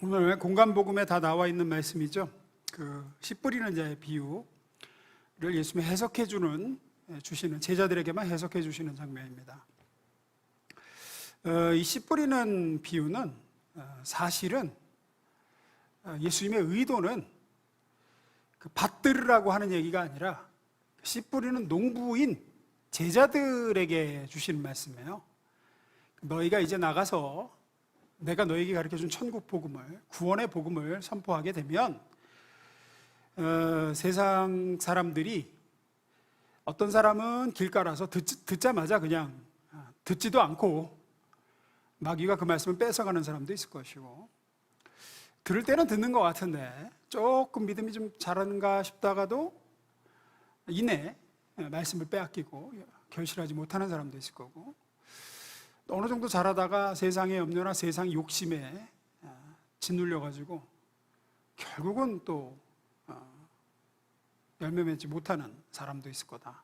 오늘 공간복음에 다 나와 있는 말씀이죠. 씨 뿌리는 자의 비유를 예수님이 주시는 제자들에게만 해석해 주시는 장면입니다. 이 씨 뿌리는 비유는 사실은 예수님의 의도는 밭들으라고 하는 얘기가 아니라 씨 뿌리는 농부인 제자들에게 주시는 말씀이에요. 너희가 이제 나가서 내가 너에게 가르쳐준 천국 복음을, 구원의 복음을 선포하게 되면 세상 사람들이, 어떤 사람은 길가라서 듣자마자 그냥 듣지도 않고 마귀가 그 말씀을 뺏어가는 사람도 있을 것이고, 들을 때는 듣는 것 같은데 조금 믿음이 좀 자란가 싶다가도 이내 말씀을 빼앗기고 결실하지 못하는 사람도 있을 거고, 어느 정도 자라다가 세상의 염려나 세상 욕심에 짓눌려가지고 결국은 또 열매 맺지 못하는 사람도 있을 거다.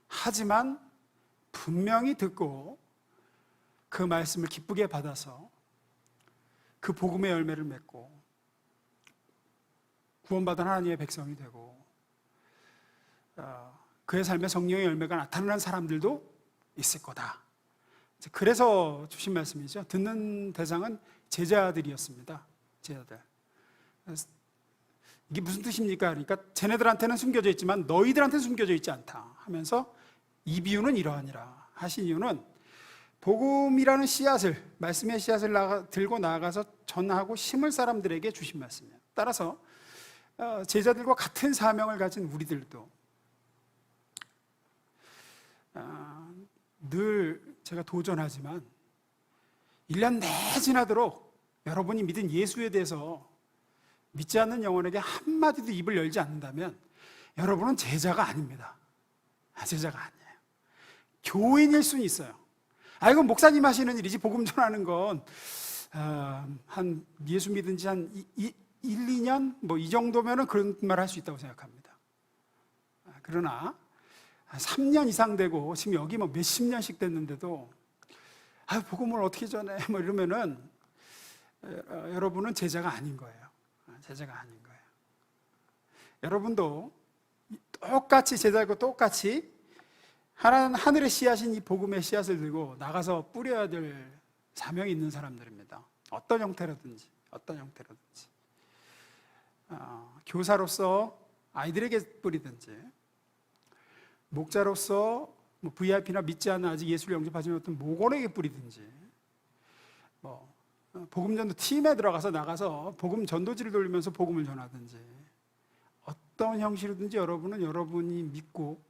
하지만 분명히 듣고 그 말씀을 기쁘게 받아서 그 복음의 열매를 맺고 구원받은 하나님의 백성이 되고 그의 삶에 성령의 열매가 나타나는 사람들도 있을 거다. 그래서 주신 말씀이죠. 듣는 대상은 제자들이었습니다. 제자들. 이게 무슨 뜻입니까? 그러니까 쟤네들한테는 숨겨져 있지만 너희들한테는 숨겨져 있지 않다 하면서 이 비유는 이러하니라 하신 이유는, 복음이라는 씨앗을, 말씀의 씨앗을 들고 나아가서 전하고 심을 사람들에게 주신 말씀이에요. 따라서 제자들과 같은 사명을 가진 우리들도 늘 제가 도전하지만 1년 내 지나도록 여러분이 믿은 예수에 대해서 믿지 않는 영혼에게 한마디도 입을 열지 않는다면 여러분은 제자가 아닙니다. 제자가 아니에요. 교인일 수는 있어요. 이건 목사님 하시는 일이지, 복음 전하는 건 한 예수 믿은 지 한 1, 2년 뭐 이 정도면은 그런 말 할 수 있다고 생각합니다. 그러나 3년 이상 되고 지금 여기 뭐 몇십 년씩 됐는데도 복음을 어떻게 전해 뭐 이러면은 여러분은 제자가 아닌 거예요. 제자가 아닌 거예요. 여러분도 똑같이 제자고 똑같이 하늘의 씨앗인 이 복음의 씨앗을 들고 나가서 뿌려야 될 사명이 있는 사람들입니다. 어떤 형태로든지 교사로서 아이들에게 뿌리든지, 목자로서 VIP나 믿지 않는 아직 예수를 영접하지 못한 목원에게 뿌리든지, 복음 전도 팀에 나가서 복음 전도지를 돌리면서 복음을 전하든지, 어떤 형식이든지 여러분은 여러분이 믿고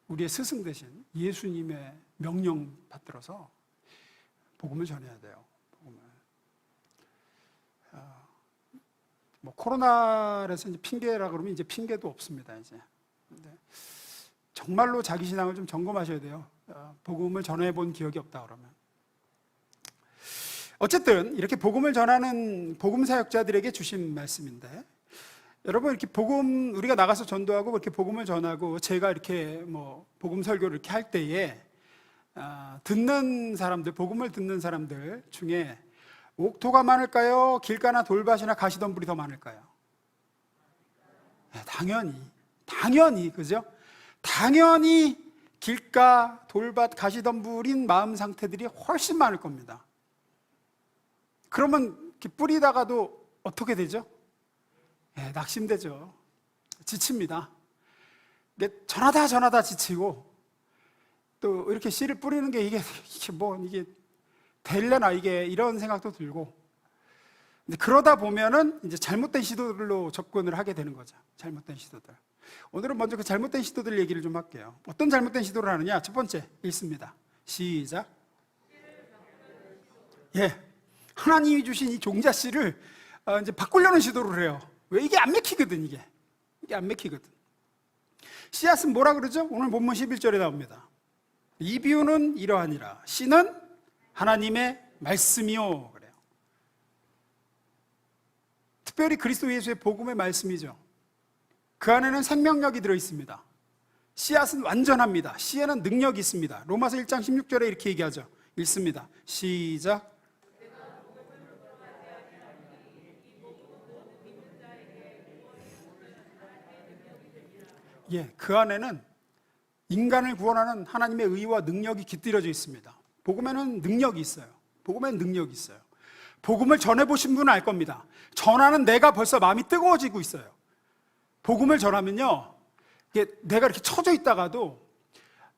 우리의 스승 대신 예수님의 명령 받들어서 복음을 전해야 돼요. 복음을. 코로나라서 이제 핑계라 그러면 이제 핑계도 없습니다. 이제. 근데 정말로 자기 신앙을 좀 점검하셔야 돼요. 복음을 전해본 기억이 없다 그러면. 어쨌든 이렇게 복음을 전하는 복음 사역자들에게 주신 말씀인데, 여러분 이렇게 우리가 나가서 전도하고 이렇게 복음을 전하고 제가 이렇게 복음 설교를 이렇게 할 때에 복음을 듣는 사람들 중에 옥토가 많을까요? 길가나 돌밭이나 가시덤불이 더 많을까요? 당연히 그죠? 당연히 길가, 돌밭, 가시덤불인 마음 상태들이 훨씬 많을 겁니다. 그러면 이렇게 뿌리다가도 어떻게 되죠? 낙심되죠. 지칩니다. 전하다 지치고, 또 이렇게 씨를 뿌리는 게 이게 될려나 이런 생각도 들고, 근데 그러다 보면은 이제 잘못된 시도들로 접근을 하게 되는 거죠. 잘못된 시도들. 오늘은 먼저 그 잘못된 시도들 얘기를 좀 할게요. 어떤 잘못된 시도를 하느냐? 첫 번째 읽습니다. 시작. 하나님이 주신 이 종자 씨를 이제 바꾸려는 시도를 해요. 왜? 이게 안 맥히거든. 이게 안 맥히거든. 씨앗은 뭐라 그러죠? 오늘 본문 11절에 나옵니다. 이 비유는 이러하니라. 씨는 하나님의 말씀이요 그래요. 특별히 그리스도 예수의 복음의 말씀이죠. 그 안에는 생명력이 들어있습니다. 씨앗은 완전합니다. 씨에는 능력이 있습니다. 로마서 1장 16절에 이렇게 얘기하죠. 읽습니다. 시작. 그 안에는 인간을 구원하는 하나님의 의와 능력이 깃들여져 있습니다. 복음에는 능력이 있어요. 복음에는 능력이 있어요. 복음을 전해보신 분은 알 겁니다. 전하는 내가 벌써 마음이 뜨거워지고 있어요. 복음을 전하면요, 내가 이렇게 처져 있다가도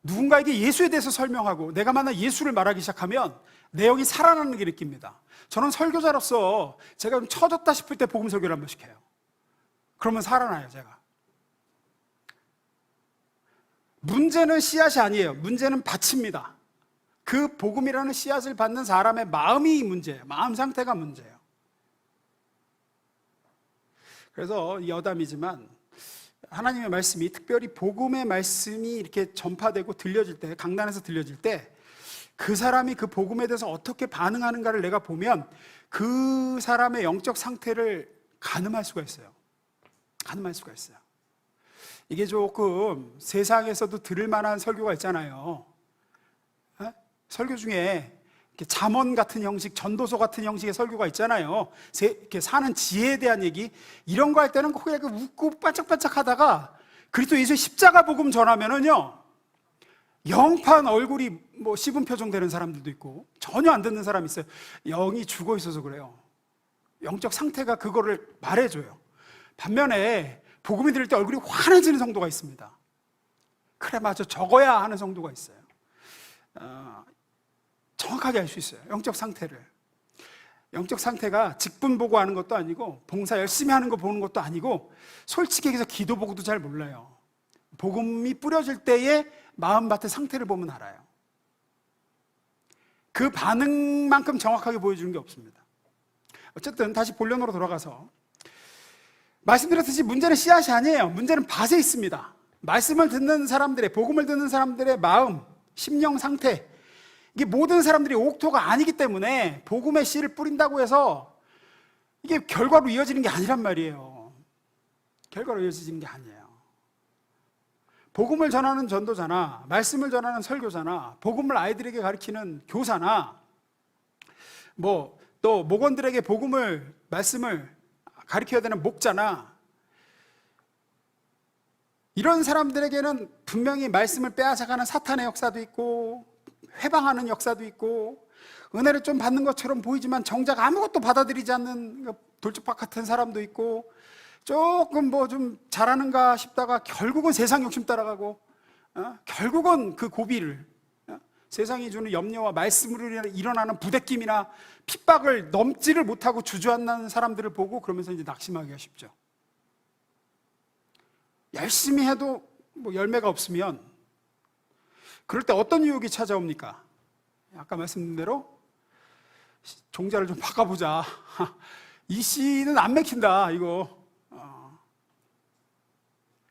누군가에게 예수에 대해서 설명하고 내가 만난 예수를 말하기 시작하면 내 영이 살아나는 게 느낍니다. 저는 설교자로서 제가 좀 처졌다 싶을 때 복음 설교를 한 번씩 해요. 그러면 살아나요, 제가. 문제는 씨앗이 아니에요. 문제는 밭입니다. 그 복음이라는 씨앗을 받는 사람의 마음이 문제예요. 마음 상태가 문제예요. 그래서 여담이지만 하나님의 말씀이, 특별히 복음의 말씀이 이렇게 전파되고 들려질 때, 강단에서 들려질 때 그 사람이 그 복음에 대해서 어떻게 반응하는가를 내가 보면 그 사람의 영적 상태를 가늠할 수가 있어요. 가늠할 수가 있어요. 이게 조금 세상에서도 들을 만한 설교가 있잖아요. 설교 중에 이렇게 잠언 같은 형식, 전도서 같은 형식의 설교가 있잖아요. 이렇게 사는 지혜에 대한 얘기, 이런 거 할 때는 그냥 웃고 반짝반짝 하다가 그리스도 예수의 십자가 복음 전하면은요, 영판 얼굴이 뭐 씹은 표정 되는 사람들도 있고 전혀 안 듣는 사람이 있어요. 영이 죽어 있어서 그래요. 영적 상태가 그거를 말해줘요. 반면에 복음이 들을 때 얼굴이 환해지는 성도가 있습니다. 그래, 맞아, 적어야 하는 성도가 있어요. 정확하게 알 수 있어요. 영적 상태를. 영적 상태가 직분 보고 하는 것도 아니고 봉사 열심히 하는 거 보는 것도 아니고 솔직히 얘기해서 기도 보고도 잘 몰라요. 복음이 뿌려질 때의 마음밭의 상태를 보면 알아요. 그 반응만큼 정확하게 보여주는 게 없습니다. 어쨌든 다시 본론으로 돌아가서 말씀드렸듯이 문제는 씨앗이 아니에요. 문제는 밭에 있습니다. 말씀을 듣는 사람들의, 복음을 듣는 사람들의 마음, 심령 상태, 이게 모든 사람들이 옥토가 아니기 때문에 복음의 씨를 뿌린다고 해서 이게 결과로 이어지는 게 아니란 말이에요. 결과로 이어지는 게 아니에요. 복음을 전하는 전도자나 말씀을 전하는 설교자나 복음을 아이들에게 가르치는 교사나 또 목원들에게 복음을, 말씀을 가르쳐야 되는 목자나, 이런 사람들에게는 분명히 말씀을 빼앗아가는 사탄의 역사도 있고 회방하는 역사도 있고 은혜를 좀 받는 것처럼 보이지만 정작 아무것도 받아들이지 않는 돌직박 같은 사람도 있고, 조금 좀 잘하는가 싶다가 결국은 세상 욕심 따라가고, 결국은 그 고비를, 세상이 주는 염려와 말씀으로 일어나는 부대낌이나 핍박을 넘지를 못하고 주저앉는 사람들을 보고 그러면서 이제 낙심하기가 쉽죠. 열심히 해도 열매가 없으면 그럴 때 어떤 유혹이 찾아옵니까? 아까 말씀드린 대로 종자를 좀 바꿔보자. 이 씨는 안 맥힌다, 이거.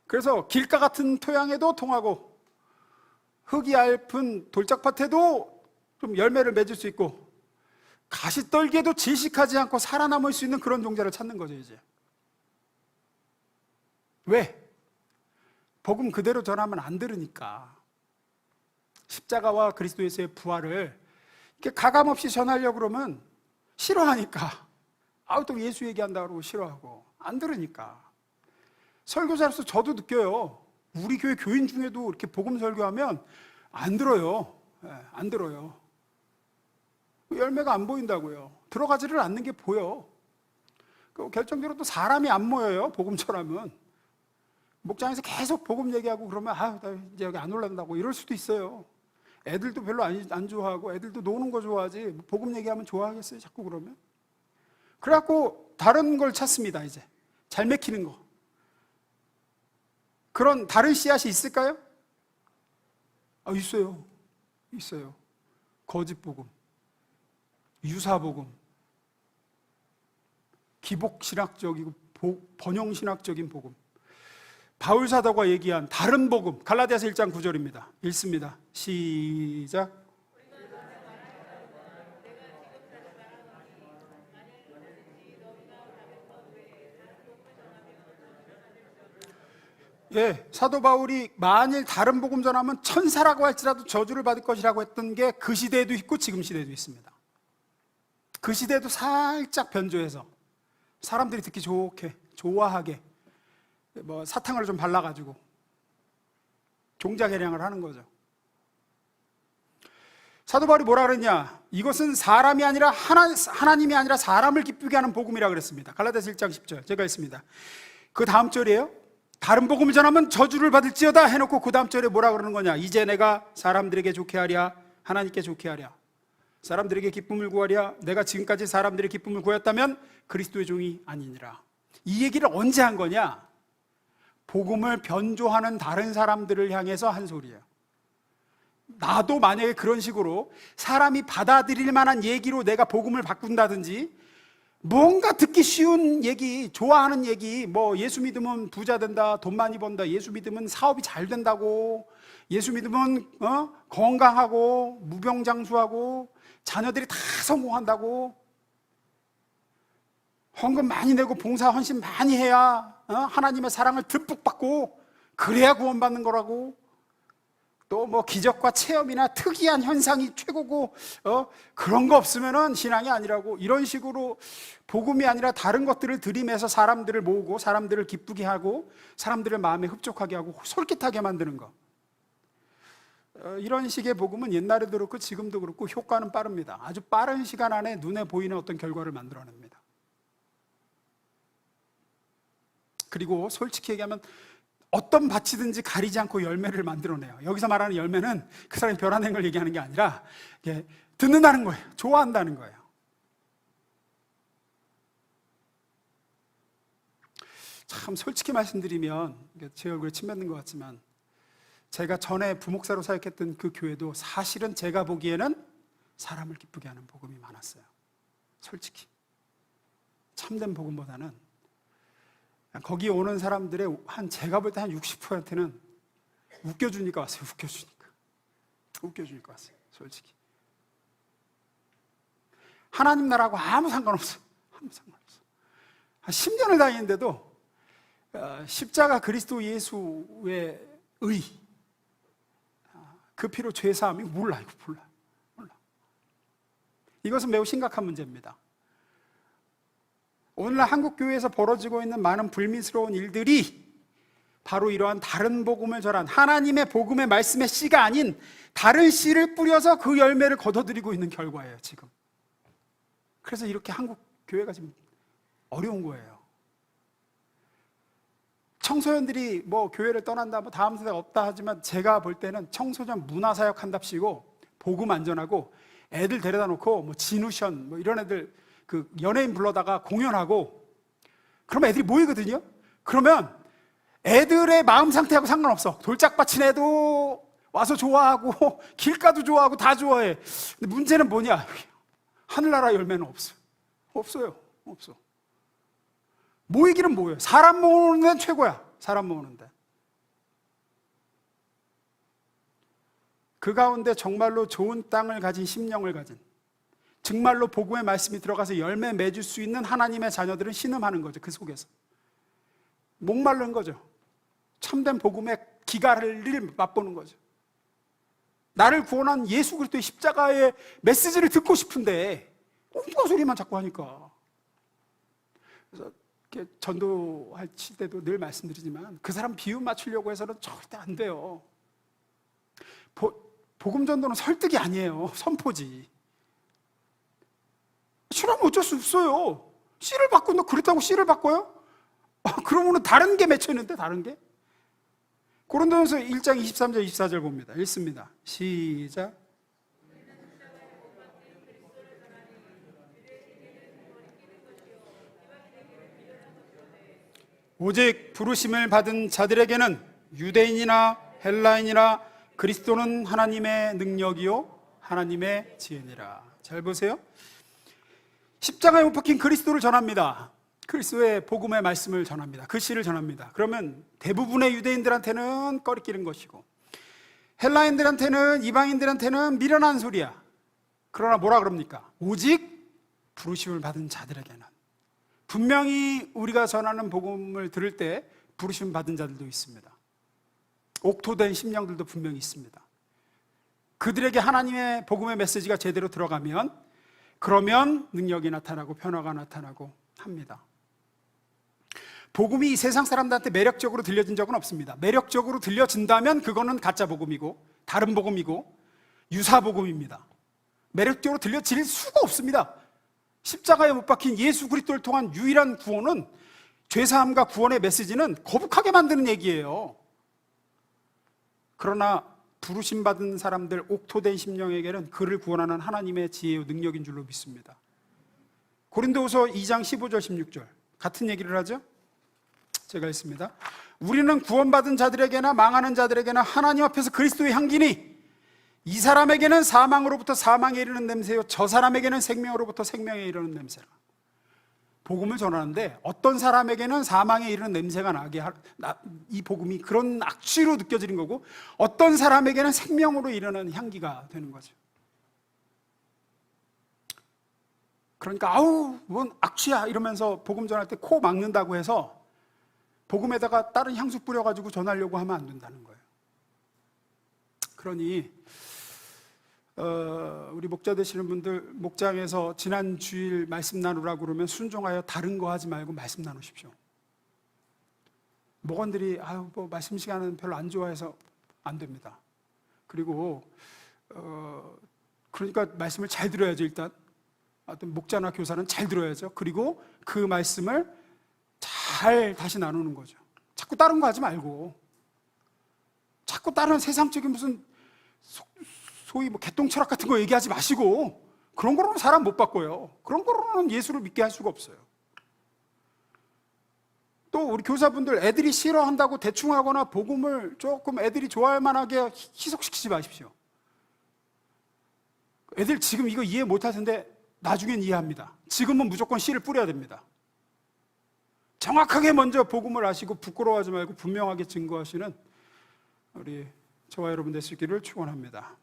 그래서 길가 같은 토양에도 통하고 흙이 얇은 돌짝밭에도 좀 열매를 맺을 수 있고 가시떨기에도 질식하지 않고 살아남을 수 있는 그런 종자를 찾는 거죠, 이제. 왜? 복음 그대로 전하면 안 들으니까. 십자가와 그리스도 예수의 부활을 이렇게 가감없이 전하려고 그러면 싫어하니까. 또 예수 얘기한다 그러고 싫어하고 안 들으니까. 설교자로서 저도 느껴요. 우리 교회 교인 중에도 이렇게 복음 설교하면 안 들어요. 안 들어요. 열매가 안 보인다고요. 들어가지를 않는 게 보여. 결정적으로 또 사람이 안 모여요, 복음 전하면. 목장에서 계속 복음 얘기하고 그러면 나 이제 여기 안 올라간다고 이럴 수도 있어요. 애들도 별로 안 좋아하고 애들도 노는 거 좋아하지 복음 얘기하면 좋아하겠어요, 자꾸 그러면. 그래갖고 다른 걸 찾습니다. 이제 잘 맥히는 거. 그런 다른 씨앗이 있을까요? 있어요. 있어요. 거짓 복음, 유사 복음, 기복 신학적이고 번영 신학적인 복음. 바울 사도가 얘기한 다른 복음, 갈라디아서 1장 9절입니다. 읽습니다. 시작. 사도 바울이 만일 다른 복음 전하면 천사라고 할지라도 저주를 받을 것이라고 했던 게 그 시대에도 있고 지금 시대에도 있습니다. 그 시대에도 살짝 변조해서 사람들이 듣기 좋게, 좋아하게 사탕을 좀 발라가지고 종자개량을 하는 거죠. 사도 바울이 뭐라 그랬냐? 이것은 사람이 아니라 하나님이 아니라 사람을 기쁘게 하는 복음이라 그랬습니다. 갈라디아서 1장 10절 제가 했습니다. 그 다음 절이에요. 다른 복음을 전하면 저주를 받을지어다 해놓고 그 다음 절에 뭐라 그러는 거냐? 이제 내가 사람들에게 좋게 하랴 하나님께 좋게 하랴, 사람들에게 기쁨을 구하랴. 내가 지금까지 사람들의 기쁨을 구했다면 그리스도의 종이 아니니라. 이 얘기를 언제 한 거냐? 복음을 변조하는 다른 사람들을 향해서 한 소리예요. 나도 만약에 그런 식으로 사람이 받아들일 만한 얘기로 내가 복음을 바꾼다든지, 뭔가 듣기 쉬운 얘기, 좋아하는 얘기, 뭐 예수 믿으면 부자 된다, 돈 많이 번다, 예수 믿으면 사업이 잘 된다고, 예수 믿으면 건강하고 무병장수하고 자녀들이 다 성공한다고, 헌금 많이 내고 봉사 헌신 많이 해야 하나님의 사랑을 듬뿍 받고 그래야 구원받는 거라고, 또 뭐 기적과 체험이나 특이한 현상이 최고고 그런 거 없으면은 신앙이 아니라고, 이런 식으로 복음이 아니라 다른 것들을 들이매서 사람들을 모으고 사람들을 기쁘게 하고 사람들의 마음에 흡족하게 하고 솔깃하게 만드는 거, 이런 식의 복음은 옛날에도 그렇고 지금도 그렇고 효과는 빠릅니다. 아주 빠른 시간 안에 눈에 보이는 어떤 결과를 만들어냅니다. 그리고 솔직히 얘기하면 어떤 밭이든지 가리지 않고 열매를 만들어내요. 여기서 말하는 열매는 그 사람이 변화된 걸 얘기하는 게 아니라 듣는다는 거예요. 좋아한다는 거예요. 참 솔직히 말씀드리면 제 얼굴에 침 뱉는 것 같지만, 제가 전에 부목사로 사역했던 그 교회도 사실은 제가 보기에는 사람을 기쁘게 하는 복음이 많았어요. 솔직히 참된 복음보다는 거기 오는 사람들의 제가 볼 때 한 60%는 웃겨주니까 왔어요. 웃겨주니까 왔어요. 솔직히 하나님 나라하고 아무 상관없어요. 한 10년을 다니는데도 십자가 그리스도 예수의 의, 그 피로 죄사함이 몰라. 이것은 매우 심각한 문제입니다. 오늘날 한국 교회에서 벌어지고 있는 많은 불미스러운 일들이 바로 이러한 다른 복음을 전한 하나님의 복음의 말씀의 씨가 아닌 다른 씨를 뿌려서 그 열매를 거둬들이고 있는 결과예요, 지금. 그래서 이렇게 한국 교회가 지금 어려운 거예요. 청소년들이 뭐 교회를 떠난다, 뭐 다음 세대가 없다 하지만 제가 볼 때는 청소년 문화사역 한답시고 복음 안전하고 애들 데려다 놓고 뭐 진우션 뭐 이런 애들 그 연예인 불러다가 공연하고 그러면 애들이 모이거든요. 그러면 애들의 마음 상태하고 상관없어. 돌짝밭인 애도 와서 좋아하고 길가도 좋아하고 다 좋아해. 근데 문제는 뭐냐? 하늘나라 열매는 없어요. 모이기는 뭐예요? 사람 모으는 데는 최고야. 사람 모으는데. 그 가운데 정말로 좋은 땅을 가진 심령을 가진, 정말로 복음의 말씀이 들어가서 열매 맺을 수 있는 하나님의 자녀들은 신음하는 거죠. 그 속에서 목마른 거죠. 참된 복음의 기가를 맛보는 거죠. 나를 구원한 예수 그리스도의 십자가의 메시지를 듣고 싶은데 엉뚱한 소리만 자꾸 하니까. 그래서 전도할 때도 늘 말씀드리지만 그 사람 비유 맞추려고 해서는 절대 안 돼요. 복음 전도는 설득이 아니에요. 선포지. 싫으면 어쩔 수 없어요. 씨를 바꾼다 그랬다고 씨를 바꿔요? 그러면 다른 게 맺혀 있는데, 다른 게. 고린도전서 1장 23절 24절 봅니다. 읽습니다. 시작. 오직 부르심을 받은 자들에게는 유대인이나 헬라인이나 그리스도는 하나님의 능력이요 하나님의 지혜니라. 잘 보세요. 십자가에 못 박힌 그리스도를 전합니다. 그리스도의 복음의 말씀을 전합니다. 그 씨를 전합니다. 그러면 대부분의 유대인들한테는 꺼리끼는 것이고 헬라인들한테는, 이방인들한테는 미련한 소리야. 그러나 뭐라 그럽니까? 오직 부르심을 받은 자들에게는. 분명히 우리가 전하는 복음을 들을 때 부르심 받은 자들도 있습니다. 옥토된 심령들도 분명히 있습니다. 그들에게 하나님의 복음의 메시지가 제대로 들어가면, 그러면 능력이 나타나고 변화가 나타나고 합니다. 복음이 이 세상 사람들한테 매력적으로 들려진 적은 없습니다. 매력적으로 들려진다면 그거는 가짜 복음이고 다른 복음이고 유사 복음입니다. 매력적으로 들려질 수가 없습니다. 십자가에 못 박힌 예수 그리스도를 통한 유일한 구원은, 죄사함과 구원의 메시지는 거북하게 만드는 얘기예요. 그러나 부르심받은 사람들, 옥토된 심령에게는 그를 구원하는 하나님의 지혜요 능력인 줄로 믿습니다. 고린도후서 2장 15절 16절 같은 얘기를 하죠. 제가 읽습니다. 우리는 구원받은 자들에게나 망하는 자들에게나 하나님 앞에서 그리스도의 향기니 이 사람에게는 사망으로부터 사망에 이르는 냄새요 저 사람에게는 생명으로부터 생명에 이르는 냄새라. 복음을 전하는데 어떤 사람에게는 사망에 이르는 냄새가 나게 이 복음이 그런 악취로 느껴지는 거고, 어떤 사람에게는 생명으로 이르는 향기가 되는 거죠. 그러니까 아우 뭔 악취야 이러면서 복음 전할 때 코 막는다고 해서 복음에다가 다른 향수 뿌려가지고 전하려고 하면 안 된다는 거예요. 그러니 우리 목자 되시는 분들, 목장에서 지난 주일 말씀 나누라고 그러면 순종하여 다른 거 하지 말고 말씀 나누십시오. 목원들이 뭐 말씀 시간은 별로 안 좋아해서 안 됩니다. 그리고 그러니까 말씀을 잘 들어야죠. 일단 어떤 목자나 교사는 잘 들어야죠. 그리고 그 말씀을 잘 다시 나누는 거죠. 자꾸 다른 거 하지 말고, 자꾸 다른 세상적인 무슨 소위 뭐 개똥 철학 같은 거 얘기하지 마시고, 그런 거로는 사람 못 바꿔요. 그런 거로는 예수를 믿게 할 수가 없어요. 또 우리 교사분들 애들이 싫어한다고 대충 하거나 복음을 조금 애들이 좋아할 만하게 희석시키지 마십시오. 애들 지금 이거 이해 못 하는데 나중엔 이해합니다. 지금은 무조건 씨를 뿌려야 됩니다. 정확하게 먼저 복음을 아시고 부끄러워하지 말고 분명하게 증거하시는 우리 저와 여러분 되시기를 축원합니다.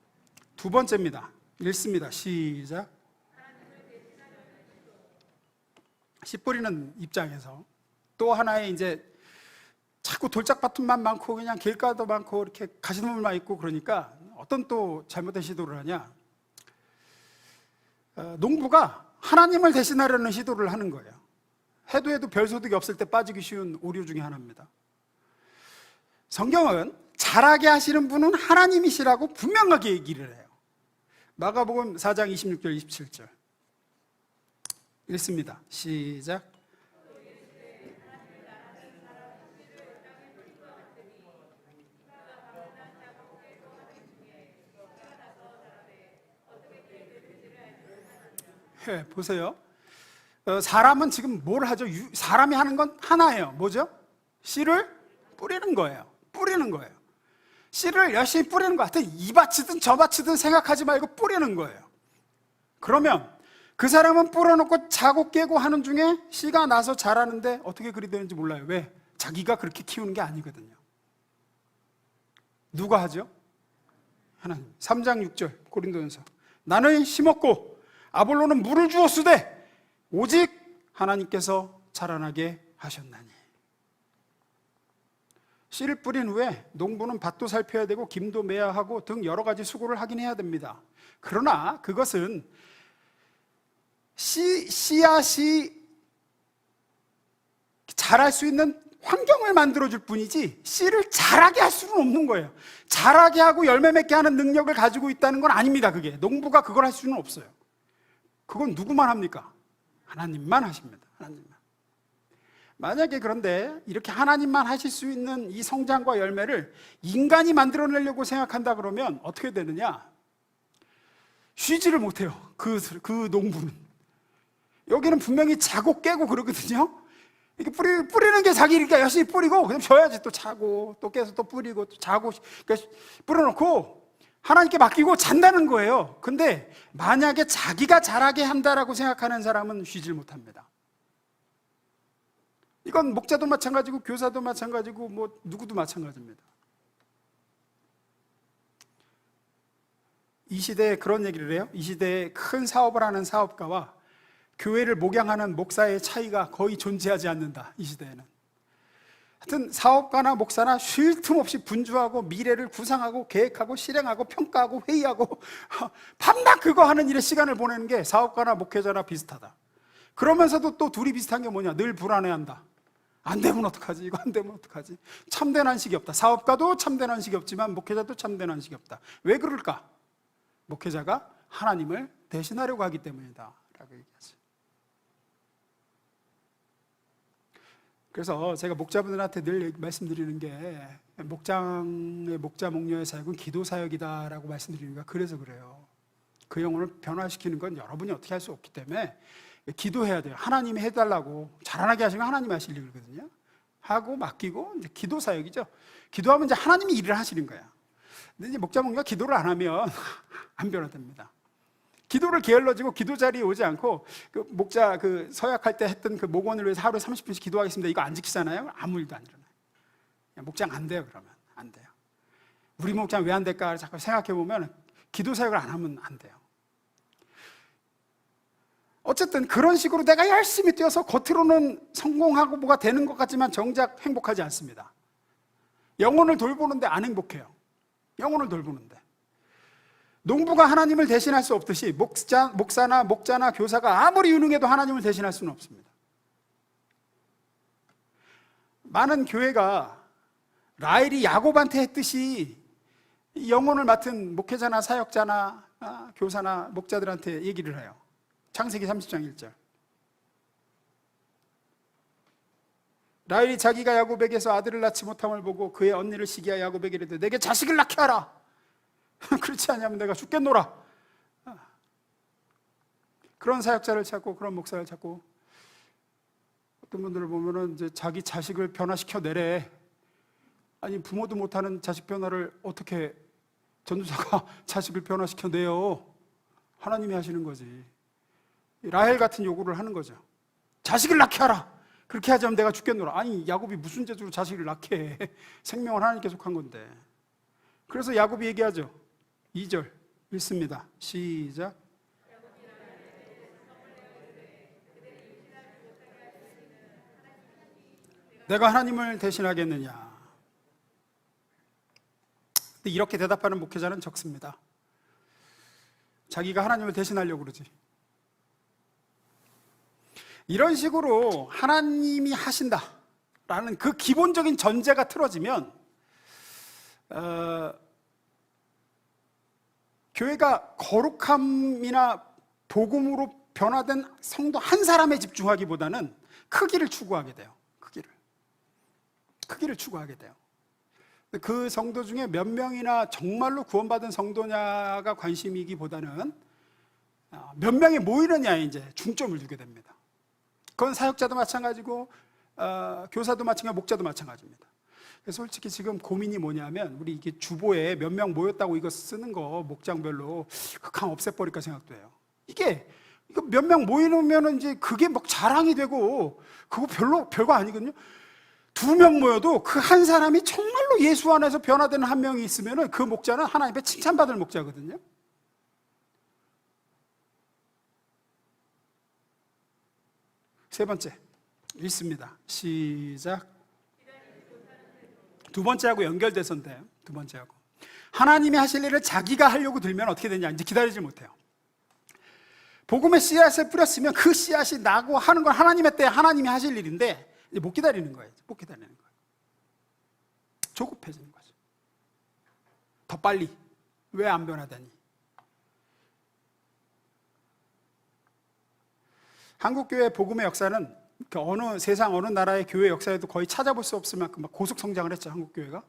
두 번째입니다. 읽습니다. 시작. 씨 뿌리는 입장에서 또 하나의 이제 자꾸 돌짝밭만 많고 그냥 길가도 많고 이렇게 가시덤불만 있고 그러니까 어떤 또 잘못된 시도를 하냐, 농부가 하나님을 대신하려는 시도를 하는 거예요. 해도 별 소득이 없을 때 빠지기 쉬운 오류 중에 하나입니다. 성경은 잘하게 하시는 분은 하나님이시라고 분명하게 얘기를 해요. 마가복음 4장 26절 27절 읽습니다. 시작. 보세요. 사람은 지금 뭘 하죠? 사람이 하는 건 하나예요. 뭐죠? 씨를 뿌리는 거예요. 뿌리는 거예요. 씨를 열심히 뿌리는 거 같아. 이 밭이든 저 밭이든 생각하지 말고 뿌리는 거예요. 그러면 그 사람은 뿌려놓고 자고 깨고 하는 중에 씨가 나서 자라는데 어떻게 그리 되는지 몰라요. 왜? 자기가 그렇게 키우는 게 아니거든요. 누가 하죠? 하나님. 3장 6절 고린도전서. 나는 심었고 아볼로는 물을 주었으되 오직 하나님께서 자라나게 하셨나니. 씨를 뿌린 후에 농부는 밭도 살펴야 되고 김도 매야 하고 등 여러 가지 수고를 하긴 해야 됩니다. 그러나 그것은 씨앗이 자랄 수 있는 환경을 만들어줄 뿐이지 씨를 자라게 할 수는 없는 거예요. 자라게 하고 열매 맺게 하는 능력을 가지고 있다는 건 아닙니다. 그게 농부가 그걸 할 수는 없어요. 그건 누구만 합니까? 하나님만 하십니다. 하나님만. 만약에 그런데 이렇게 하나님만 하실 수 있는 이 성장과 열매를 인간이 만들어내려고 생각한다 그러면 어떻게 되느냐? 쉬지를 못해요. 그 농부는. 여기는 분명히 자고 깨고 그러거든요. 이렇게 뿌리는 게 자기니까 열심히 뿌리고 그럼 쉬어야지. 또 자고 또 깨서 또 뿌리고 또 자고, 그러니까 뿌려놓고 하나님께 맡기고 잔다는 거예요. 근데 만약에 자기가 잘하게 한다라고 생각하는 사람은 쉬질 못합니다. 이건 목자도 마찬가지고 교사도 마찬가지고 뭐 누구도 마찬가지입니다. 이 시대에 그런 얘기를 해요. 이 시대에 큰 사업을 하는 사업가와 교회를 목양하는 목사의 차이가 거의 존재하지 않는다. 이 시대에는. 하여튼 사업가나 목사나 쉴 틈 없이 분주하고 미래를 구상하고 계획하고 실행하고 평가하고 회의하고 밤낮 그거 하는 일에 시간을 보내는 게 사업가나 목회자나 비슷하다. 그러면서도 또 둘이 비슷한 게 뭐냐? 늘 불안해한다. 안 되면 어떡하지? 이거 안 되면 어떡하지? 참된 안식이 없다. 사업가도 참된 안식이 없지만 목회자도 참된 안식이 없다. 왜 그럴까? 목회자가 하나님을 대신하려고 하기 때문이다 라고 얘기하죠. 그래서 제가 목자분들한테 늘 말씀드리는 게 목장의 목자 목녀의 사역은 기도 사역이다라고 말씀드리는 게 그래서 그래요. 그 영혼을 변화시키는 건 여러분이 어떻게 할 수 없기 때문에 기도해야 돼요. 하나님이 해달라고 자라나게 하시면 하나님이 하실 일이거든요. 하고 맡기고 이제 기도 사역이죠. 기도하면 이제 하나님이 일을 하시는 거야. 근데 이제 목자 목녀가 기도를 안 하면 안 변화됩니다. 기도를 게을러지고 기도 자리에 오지 않고 그 목자 그 서약할 때 했던 그 목원을 위해서 하루에 30분씩 기도하겠습니다. 이거 안 지키잖아요. 아무 일도 안 일어나요. 목장 안 돼요. 그러면 안 돼요. 우리 목장 왜 안 될까 자꾸 생각해 보면 기도 사역을 안 하면 안 돼요. 어쨌든 그런 식으로 내가 열심히 뛰어서 겉으로는 성공하고 뭐가 되는 것 같지만 정작 행복하지 않습니다. 영혼을 돌보는데 안 행복해요. 영혼을 돌보는데. 농부가 하나님을 대신할 수 없듯이 목사나 목자나 교사가 아무리 유능해도 하나님을 대신할 수는 없습니다. 많은 교회가 라헬이 야곱한테 했듯이 영혼을 맡은 목회자나 사역자나 교사나 목자들한테 얘기를 해요. 창세기 30장 1절. 라헬이 자기가 야곱에게서 아들을 낳지 못함을 보고 그의 언니를 시기하여 야곱에게 이르되 내게 자식을 낳게 하라. 그렇지 않으면 내가 죽겠노라. 그런 사역자를 찾고 그런 목사를 찾고 어떤 분들을 보면은 이제 자기 자식을 변화시켜 내래. 아니 부모도 못하는 자식 변화를 어떻게 전도사가 자식을 변화시켜 내요? 하나님이 하시는 거지. 라헬 같은 요구를 하는 거죠. 자식을 낳게 하라. 그렇게 하자면 내가 죽겠노라. 아니 야곱이 무슨 재주로 자식을 낳게 해? 생명을 하나님께 속한 건데. 그래서 야곱이 얘기하죠. 2절 읽습니다. 시작. 내가 하나님을 대신하겠느냐. 근데 이렇게 대답하는 목회자는 적습니다. 자기가 하나님을 대신하려고 그러지. 이런 식으로 하나님이 하신다라는 그 기본적인 전제가 틀어지면 교회가 거룩함이나 복음으로 변화된 성도 한 사람에 집중하기보다는 크기를 추구하게 돼요. 크기를 추구하게 돼요. 그 성도 중에 몇 명이나 정말로 구원받은 성도냐가 관심이기보다는 몇 명이 모이느냐에 이제 중점을 두게 됩니다. 그건 사역자도 마찬가지고 교사도 마찬가지고 목자도 마찬가지입니다. 그래서 솔직히 지금 고민이 뭐냐면 우리 이게 주보에 몇 명 모였다고 이거 쓰는 거 목장별로 그냥 없애버릴까 생각도 해요. 이거 몇 명 모이면 이제 그게 막 자랑이 되고 그거 별거 아니거든요. 2명 모여도 그 한 사람이 정말로 예수 안에서 변화되는 한 명이 있으면 그 목자는 하나님께 칭찬받을 목자거든요. 세 번째 읽습니다. 시작. 두 번째하고 연결돼서인데 두 번째하고 하나님이 하실 일을 자기가 하려고 들면 어떻게 되냐. 이제 기다리지 못해요. 복음의 씨앗을 뿌렸으면 그 씨앗이 나고 하는 건 하나님의 때에 하나님이 하실 일인데 이제 못 기다리는 거예요. 못 기다리는 거예요. 조급해지는 거죠. 더 빨리. 왜 안 변하다니. 한국교회 복음의 역사는 세상 어느 나라의 교회 역사에도 거의 찾아볼 수 없을 만큼 고속 성장을 했죠. 한국교회가.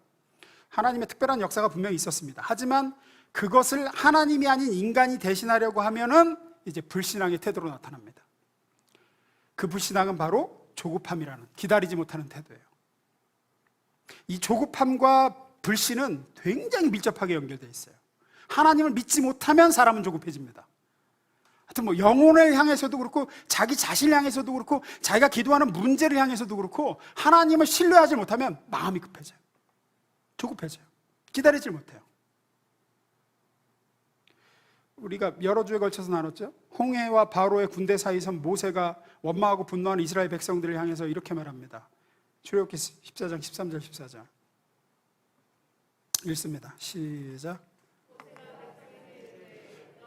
하나님의 특별한 역사가 분명히 있었습니다. 하지만 그것을 하나님이 아닌 인간이 대신하려고 하면은 이제 불신앙의 태도로 나타납니다. 그 불신앙은 바로 조급함이라는, 기다리지 못하는 태도예요. 이 조급함과 불신은 굉장히 밀접하게 연결되어 있어요. 하나님을 믿지 못하면 사람은 조급해집니다. 하여튼 뭐 영혼을 향해서도 그렇고 자기 자신을 향해서도 그렇고 자기가 기도하는 문제를 향해서도 그렇고 하나님을 신뢰하지 못하면 마음이 급해져요. 조급해져요. 기다리지 못해요. 우리가 여러 주에 걸쳐서 나눴죠. 홍해와 바로의 군대 사이에서 모세가 원망하고 분노하는 이스라엘 백성들을 향해서 이렇게 말합니다. 출애굽기 14장 13절 14절 읽습니다. 시작.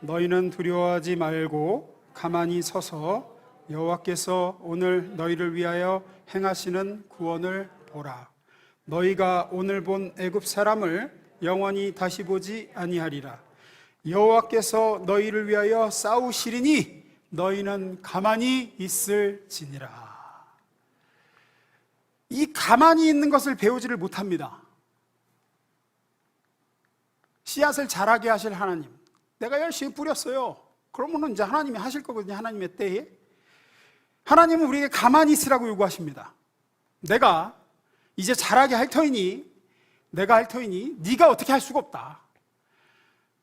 너희는 두려워하지 말고 가만히 서서 여호와께서 오늘 너희를 위하여 행하시는 구원을 보라. 너희가 오늘 본 애굽 사람을 영원히 다시 보지 아니하리라. 여호와께서 너희를 위하여 싸우시리니 너희는 가만히 있을지니라. 이 가만히 있는 것을 배우지를 못합니다. 씨앗을 자라게 하실 하나님, 내가 열심히 뿌렸어요. 그러면 이제 하나님이 하실 거거든요. 하나님의 때에. 하나님은 우리에게 가만히 있으라고 요구하십니다. 내가 이제 자라게 할 터이니, 내가 할 터이니 네가 어떻게 할 수가 없다.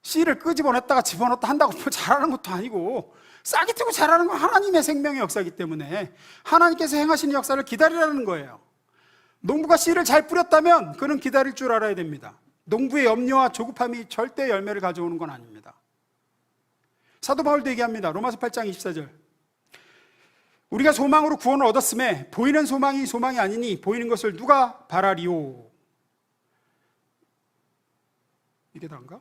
씨를 끄집어냈다가 집어넣었다 한다고 자라는 것도 아니고, 싹이 트고 자라는 건 하나님의 생명의 역사이기 때문에 하나님께서 행하시는 역사를 기다리라는 거예요. 농부가 씨를 잘 뿌렸다면 그는 기다릴 줄 알아야 됩니다. 농부의 염려와 조급함이 절대 열매를 가져오는 건 아닙니다. 사도 바울도 얘기합니다. 로마서 8장 24절. 우리가 소망으로 구원을 얻었음에 보이는 소망이 소망이 아니니 보이는 것을 누가 바라리오. 이게 다인가?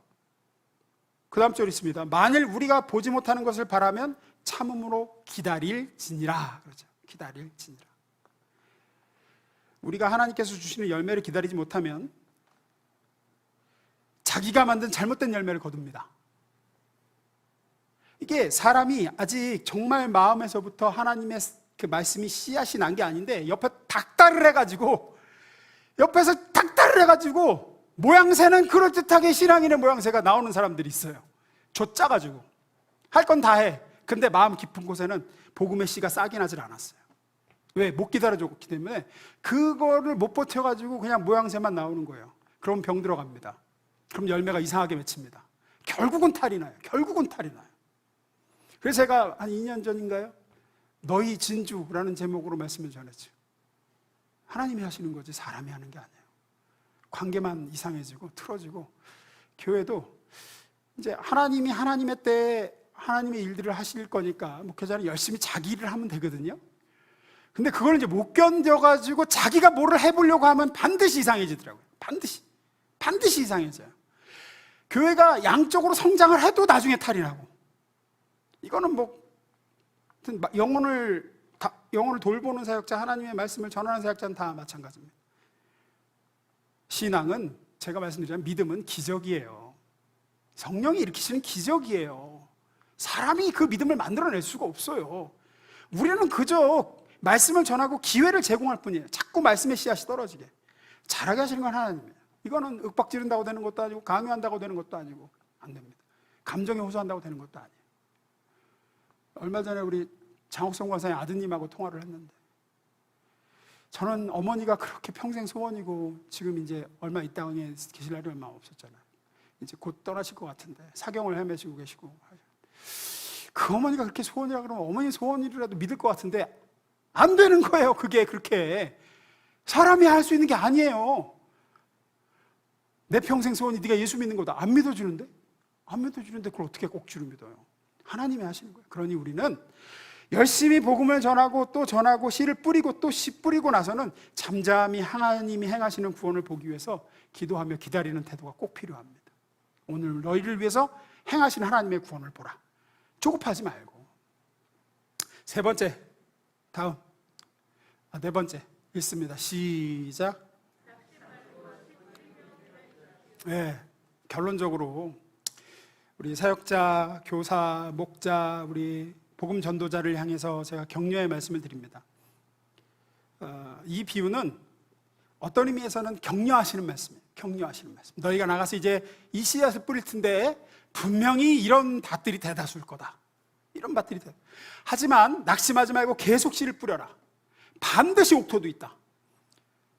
그 다음 절 있습니다. 만일 우리가 보지 못하는 것을 바라면 참음으로 기다릴지니라. 그렇죠. 기다릴지니라. 우리가 하나님께서 주시는 열매를 기다리지 못하면 자기가 만든 잘못된 열매를 거둡니다. 이게 사람이 아직 정말 마음에서부터 하나님의 그 말씀이 씨앗이 난 게 아닌데 옆에 닥달을 해가지고, 옆에서 닥달을 해가지고 모양새는 그럴듯하게 신앙인의 모양새가 나오는 사람들이 있어요. 좆짜가지고 할 건 다 해. 근데 마음 깊은 곳에는 복음의 씨가 싹이 나질 않았어요. 왜? 못 기다려줬기 때문에 그거를 못 버텨가지고 그냥 모양새만 나오는 거예요. 그럼 병 들어갑니다. 그럼 열매가 이상하게 맺힙니다. 결국은 탈이 나요. 결국은 탈이 나요. 그래서 제가 한 2년 전인가요? 너희 진주라는 제목으로 말씀을 전했죠. 하나님이 하시는 거지 사람이 하는 게 아니에요. 관계만 이상해지고 틀어지고, 교회도 이제 하나님이 하나님의 때에 하나님의 일들을 하실 거니까 목회자는 열심히 자기 일을 하면 되거든요. 근데 그걸 이제 못 견뎌가지고 자기가 뭐를 해보려고 하면 반드시 이상해지더라고요. 반드시 이상해져요. 교회가 양쪽으로 성장을 해도 나중에 탈이 나고, 이거는 뭐 영혼을 돌보는 사역자, 하나님의 말씀을 전하는 사역자는 다 마찬가지입니다. 신앙은, 제가 말씀드리자면 믿음은 기적이에요. 성령이 일으키시는 기적이에요. 사람이 그 믿음을 만들어낼 수가 없어요. 우리는 그저 말씀을 전하고 기회를 제공할 뿐이에요. 자꾸 말씀의 씨앗이 떨어지게 자라게 하시는 건 하나님이에요. 이거는 윽박 지른다고 되는 것도 아니고 강요한다고 되는 것도 아니고 안 됩니다. 감정에 호소한다고 되는 것도 아니에요. 얼마 전에 우리 장옥성 권사의 아드님하고 통화를 했는데, 저는 어머니가 그렇게 평생 소원이고 지금 이제 얼마 이 땅에 계실 날이 얼마 없었잖아요. 이제 곧 떠나실 것 같은데 사경을 헤매시고 계시고, 그 어머니가 그렇게 소원이라 그러면 어머니 소원이라도 믿을 것 같은데 안 되는 거예요. 그게 그렇게 사람이 할 수 있는 게 아니에요. 내 평생 소원이 네가 예수 믿는 거다. 안 믿어주는데 그걸 어떻게 꼭지로 믿어요? 하나님이 하시는 거예요. 그러니 우리는 열심히 복음을 전하고 또 전하고 씨를 뿌리고 또 씨 뿌리고 나서는 잠잠히 하나님이 행하시는 구원을 보기 위해서 기도하며 기다리는 태도가 꼭 필요합니다. 오늘 너희를 위해서 행하시는 하나님의 구원을 보라. 조급하지 말고. 세 번째, 다음. 네 번째 읽습니다. 시작. 네, 결론적으로 우리 사역자, 교사, 목자, 우리 복음 전도자를 향해서 제가 격려의 말씀을 드립니다. 이 비유는 어떤 의미에서는 격려하시는 말씀이에요. 격려하시는 말씀. 너희가 나가서 이제 이 씨앗을 뿌릴 텐데 분명히 이런 밭들이 대다수일 거다. 이런 밭들이 대다수. 하지만 낙심하지 말고 계속 씨를 뿌려라. 반드시 옥토도 있다.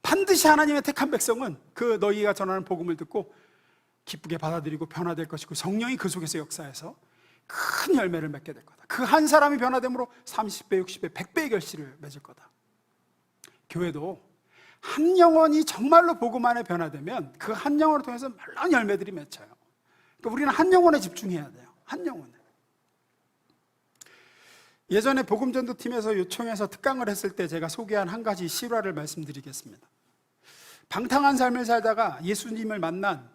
반드시 하나님의 택한 백성은 그 너희가 전하는 복음을 듣고 기쁘게 받아들이고 변화될 것이고, 성령이 그 속에서 역사해서 큰 열매를 맺게 될 거다. 그 한 사람이 변화됨으로 30배, 60배, 100배의 결실을 맺을 거다. 교회도 한 영혼이 정말로 복음 안에 변화되면 그 한 영혼을 통해서 말란 열매들이 맺혀요. 그러니까 우리는 한 영혼에 집중해야 돼요. 한 영혼에. 예전에 복음전도팀에서 요청해서 특강을 했을 때 제가 소개한 한 가지 실화를 말씀드리겠습니다. 방탕한 삶을 살다가 예수님을 만난,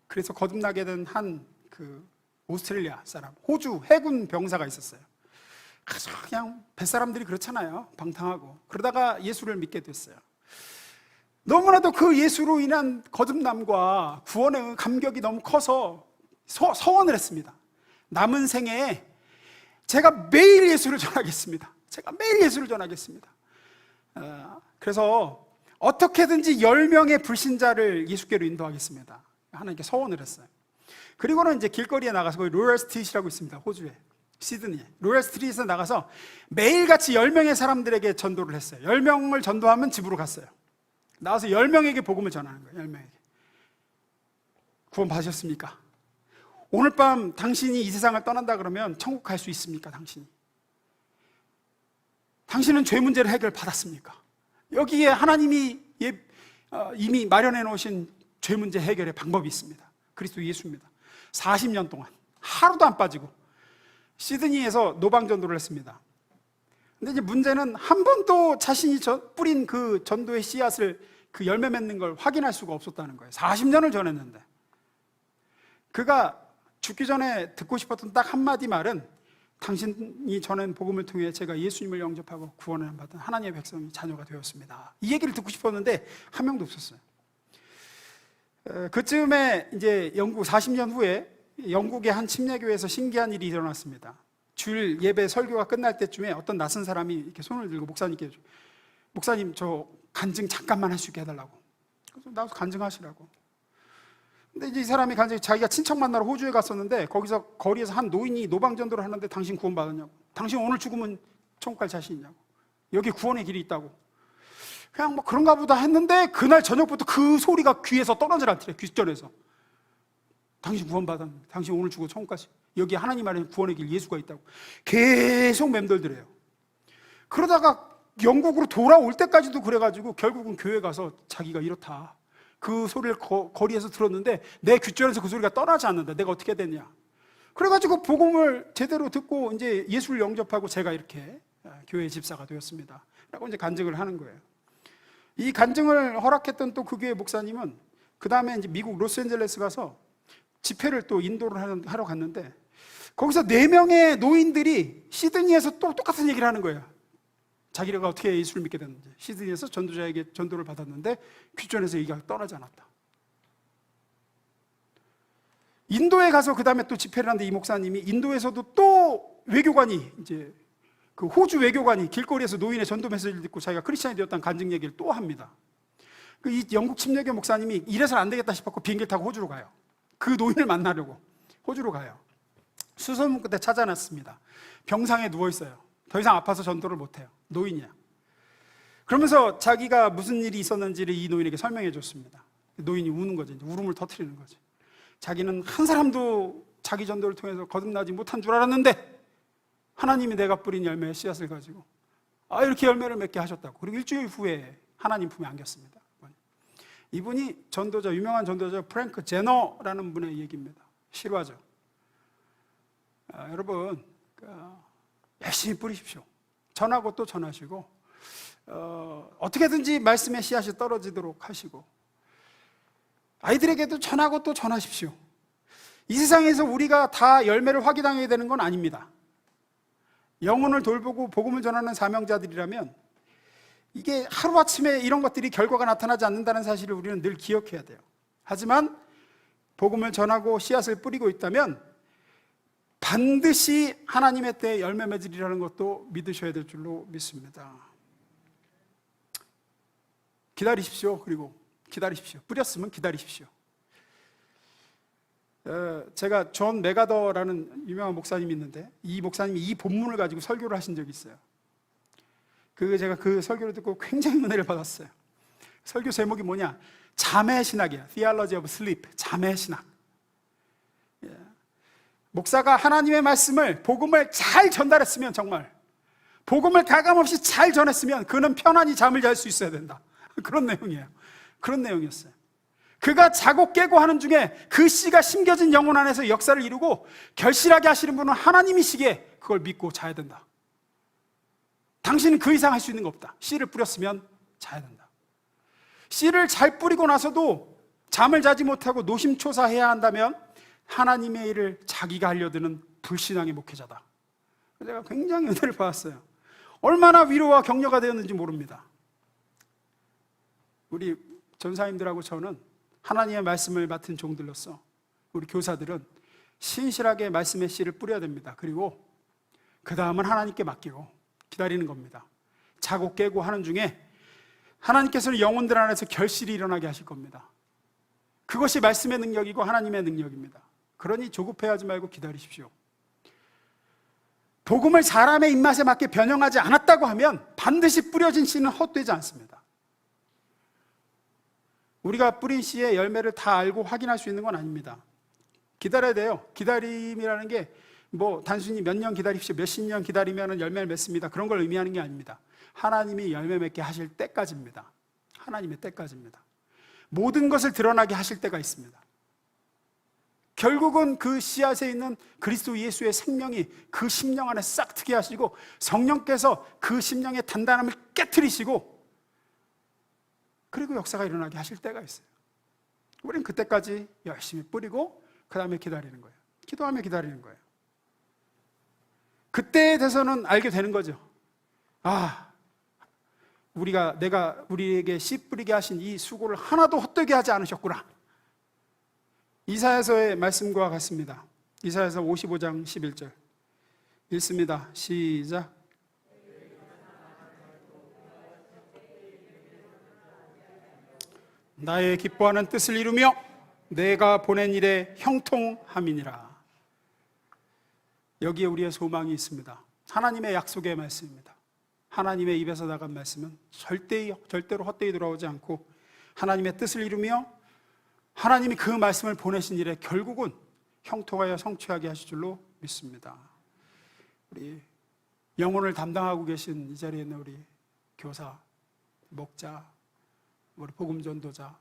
그래서 거듭나게 된 한 그 오스트레일리아 사람, 호주 해군 병사가 있었어요. 아주 그냥 뱃사람들이 그렇잖아요. 방탕하고. 그러다가 예수를 믿게 됐어요. 너무나도 그 예수로 인한 거듭남과 구원의 감격이 너무 커서 서원을 했습니다. 남은 생에 제가 매일 예수를 전하겠습니다. 제가 매일 예수를 전하겠습니다. 그래서 어떻게든지 10명의 불신자를 예수께로 인도하겠습니다. 하나님께 서원을 했어요. 그리고는 이제 길거리에 나가서 거기 로열 스트리트라고 있습니다. 호주에, 시드니에. 로열 스트리트에 나가서 매일같이 10명의 사람들에게 전도를 했어요. 10명을 전도하면 집으로 갔어요. 나와서 10명에게 복음을 전하는 거예요. 10명에게. 구원 받으셨습니까? 오늘 밤 당신이 이 세상을 떠난다 그러면 천국 갈 수 있습니까? 당신은 죄 문제를 해결 받았습니까? 여기에 하나님이 이미 마련해 놓으신 죄 문제 해결의 방법이 있습니다. 그리스도 예수입니다. 40년 동안 하루도 안 빠지고 시드니에서 노방전도를 했습니다. 근데 이제 문제는 한 번도 자신이 뿌린 그 전도의 씨앗을 그 열매 맺는 걸 확인할 수가 없었다는 거예요. 40년을 전했는데. 그가 죽기 전에 듣고 싶었던 딱 한마디 말은, 당신이 전한 복음을 통해 제가 예수님을 영접하고 구원을 받은 하나님의 백성이 자녀가 되었습니다. 이 얘기를 듣고 싶었는데 한 명도 없었어요. 그쯤에 이제 영국 40년 후에 영국의 한 침례교회에서 신기한 일이 일어났습니다. 주일 예배 설교가 끝날 때쯤에 어떤 낯선 사람이 이렇게 손을 들고 목사님께, 목사님 저 간증 잠깐만 할 수 있게 해달라고. 그래서 나와서 간증하시라고. 근데 이제 이 사람이 자기가 친척 만나러 호주에 갔었는데 거기서 거리에서 한 노인이 노방전도를 하는데 당신 구원 받았냐고, 당신 오늘 죽으면 천국 갈 자신 있냐고, 여기 구원의 길이 있다고. 그냥 뭐 그런가 보다 했는데 그날 저녁부터 그 소리가 귀에서 떨어질 않더래. 귓전에서 당신 구원 받았는데, 당신 오늘 죽어 천국 가시, 여기 하나님 안에 구원의 길 예수가 있다고 계속 맴돌더래요. 그러다가 영국으로 돌아올 때까지도 그래가지고 결국은 교회 가서 자기가 이렇다, 그 소리를 거리에서 들었는데 내 귓전에서 그 소리가 떠나지 않는다, 내가 어떻게 됐냐. 그래가지고 복음을 제대로 듣고 이제 예수를 영접하고 제가 이렇게 교회 집사가 되었습니다 라고 이제 간증을 하는 거예요. 이 간증을 허락했던 또 그 교회 목사님은 그 다음에 이제 미국 로스앤젤레스 가서 집회를 또 인도를 하러 갔는데 거기서 4명의 노인들이 시드니에서 또 똑같은 얘기를 하는 거예요. 자기가 어떻게 예수를 믿게 됐는지. 시드니에서 전도자에게 전도를 받았는데 귓전에서 얘기가 떠나지 않았다. 인도에 가서 그 다음에 또 집회를 하는데 이 목사님이 인도에서도 또 외교관이, 이제 그 호주 외교관이 길거리에서 노인의 전도 메시지를 듣고 자기가 크리스찬이 되었다는 간증 얘기를 또 합니다. 이 영국 침례교 목사님이 이래서는 안 되겠다 싶었고 비행기를 타고 호주로 가요. 그 노인을 만나려고 호주로 가요. 수소문 끝에 찾아놨습니다. 병상에 누워있어요. 더 이상 아파서 전도를 못해요. 노인이야. 그러면서 자기가 무슨 일이 있었는지를 이 노인에게 설명해 줬습니다. 노인이 우는 거지. 울음을 터뜨리는 거지. 자기는 한 사람도 자기 전도를 통해서 거듭나지 못한 줄 알았는데 하나님이 내가 뿌린 열매의 씨앗을 가지고 이렇게 열매를 맺게 하셨다고. 그리고 일주일 후에 하나님 품에 안겼습니다. 이분이 유명한 전도자 프랭크 제너라는 분의 얘기입니다. 실화죠. 여러분, 열심히 뿌리십시오. 전하고 또 전하시고, 어떻게든지 말씀의 씨앗이 떨어지도록 하시고, 아이들에게도 전하고 또 전하십시오. 이 세상에서 우리가 다 열매를 확인하게 되는 건 아닙니다. 영혼을 돌보고 복음을 전하는 사명자들이라면 이게 하루아침에 이런 것들이 결과가 나타나지 않는다는 사실을 우리는 늘 기억해야 돼요. 하지만 복음을 전하고 씨앗을 뿌리고 있다면 반드시 하나님의 때에 열매 맺으리라는 것도 믿으셔야 될 줄로 믿습니다. 기다리십시오. 그리고 기다리십시오. 뿌렸으면 기다리십시오. 제가 존 메가더라는 유명한 목사님이 있는데 이 목사님이 이 본문을 가지고 설교를 하신 적이 있어요. 제가 그 설교를 듣고 굉장히 은혜를 받았어요. 설교 제목이 뭐냐? 잠의 신학이야. Theology of Sleep. 잠의 신학. 목사가 하나님의 말씀을, 복음을 잘 전달했으면, 정말 복음을 가감없이 잘 전했으면 그는 편안히 잠을 잘 수 있어야 된다. 그런 내용이에요. 그런 내용이었어요. 그가 자고 깨고 하는 중에 그 씨가 심겨진 영혼 안에서 역사를 이루고 결실하게 하시는 분은 하나님이시기에 그걸 믿고 자야 된다. 당신은 그 이상 할 수 있는 거 없다. 씨를 뿌렸으면 자야 된다. 씨를 잘 뿌리고 나서도 잠을 자지 못하고 노심초사해야 한다면 하나님의 일을 자기가 하려드는 불신앙의 목회자다. 제가 굉장히 은혜를 받았어요. 얼마나 위로와 격려가 되었는지 모릅니다. 우리 전사님들하고 저는 하나님의 말씀을 맡은 종들로서 우리 교사들은 신실하게 말씀의 씨를 뿌려야 됩니다. 그리고 그 다음은 하나님께 맡기고 기다리는 겁니다. 자고 깨고 하는 중에 하나님께서는 영혼들 안에서 결실이 일어나게 하실 겁니다. 그것이 말씀의 능력이고 하나님의 능력입니다. 그러니 조급해하지 말고 기다리십시오. 복음을 사람의 입맛에 맞게 변형하지 않았다고 하면 반드시 뿌려진 씨는 헛되지 않습니다. 우리가 뿌린 씨의 열매를 다 알고 확인할 수 있는 건 아닙니다. 기다려야 돼요. 기다림이라는 게 뭐 단순히 몇 년 기다립시오, 몇십 년 기다리면 열매를 맺습니다, 그런 걸 의미하는 게 아닙니다. 하나님이 열매 맺게 하실 때까지입니다. 하나님의 때까지입니다. 모든 것을 드러나게 하실 때가 있습니다. 결국은 그 씨앗에 있는 그리스도 예수의 생명이 그 심령 안에 싹 트게 하시고 성령께서 그 심령의 단단함을 깨트리시고 그리고 역사가 일어나게 하실 때가 있어요. 우리는 그때까지 열심히 뿌리고 그 다음에 기다리는 거예요. 기도하며 기다리는 거예요. 그때에 대해서는 알게 되는 거죠. 아, 내가 우리에게 씨 뿌리게 하신 이 수고를 하나도 헛되게 하지 않으셨구나. 이사야서의 말씀과 같습니다. 이사야서 55장 11절 읽습니다. 시작. 나의 기뻐하는 뜻을 이루며 내가 보낸 일에 형통함이니라. 여기에 우리의 소망이 있습니다. 하나님의 약속의 말씀입니다. 하나님의 입에서 나간 말씀은 절대로 헛되이 돌아오지 않고 하나님의 뜻을 이루며 하나님이 그 말씀을 보내신 일에 결국은 형통하여 성취하게 하실 줄로 믿습니다. 우리 영혼을 담당하고 계신 이 자리에 있는 우리 교사, 목자, 우리 복음 전도자,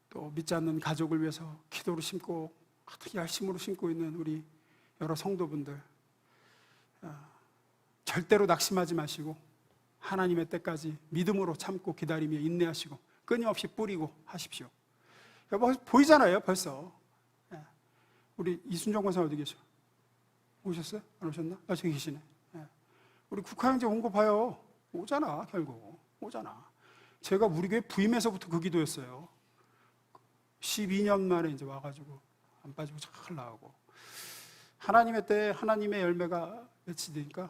또 믿지 않는 가족을 위해서 기도로 심고 열심으로 심고 있는 우리 여러 성도분들, 절대로 낙심하지 마시고 하나님의 때까지 믿음으로 참고 기다리며 인내하시고 끊임없이 뿌리고 하십시오. 보이잖아요, 벌써. 우리 이순정 권사 어디 계셔? 오셨어요? 안 오셨나? 저기 계시네. 우리 국화영제 온 거 봐요. 오잖아, 결국. 오잖아. 제가 우리 교회 부임해서부터 그 기도였어요. 12년 만에 이제 와가지고 안 빠지고 잘 나오고. 하나님의 때에 하나님의 열매가 맺히니까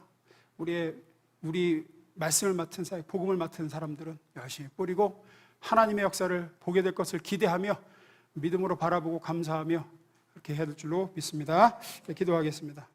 우리 말씀을 맡은 복음을 맡은 사람들은 열심히 뿌리고 하나님의 역사를 보게 될 것을 기대하며 믿음으로 바라보고 감사하며 그렇게 해야 될 줄로 믿습니다. 기도하겠습니다.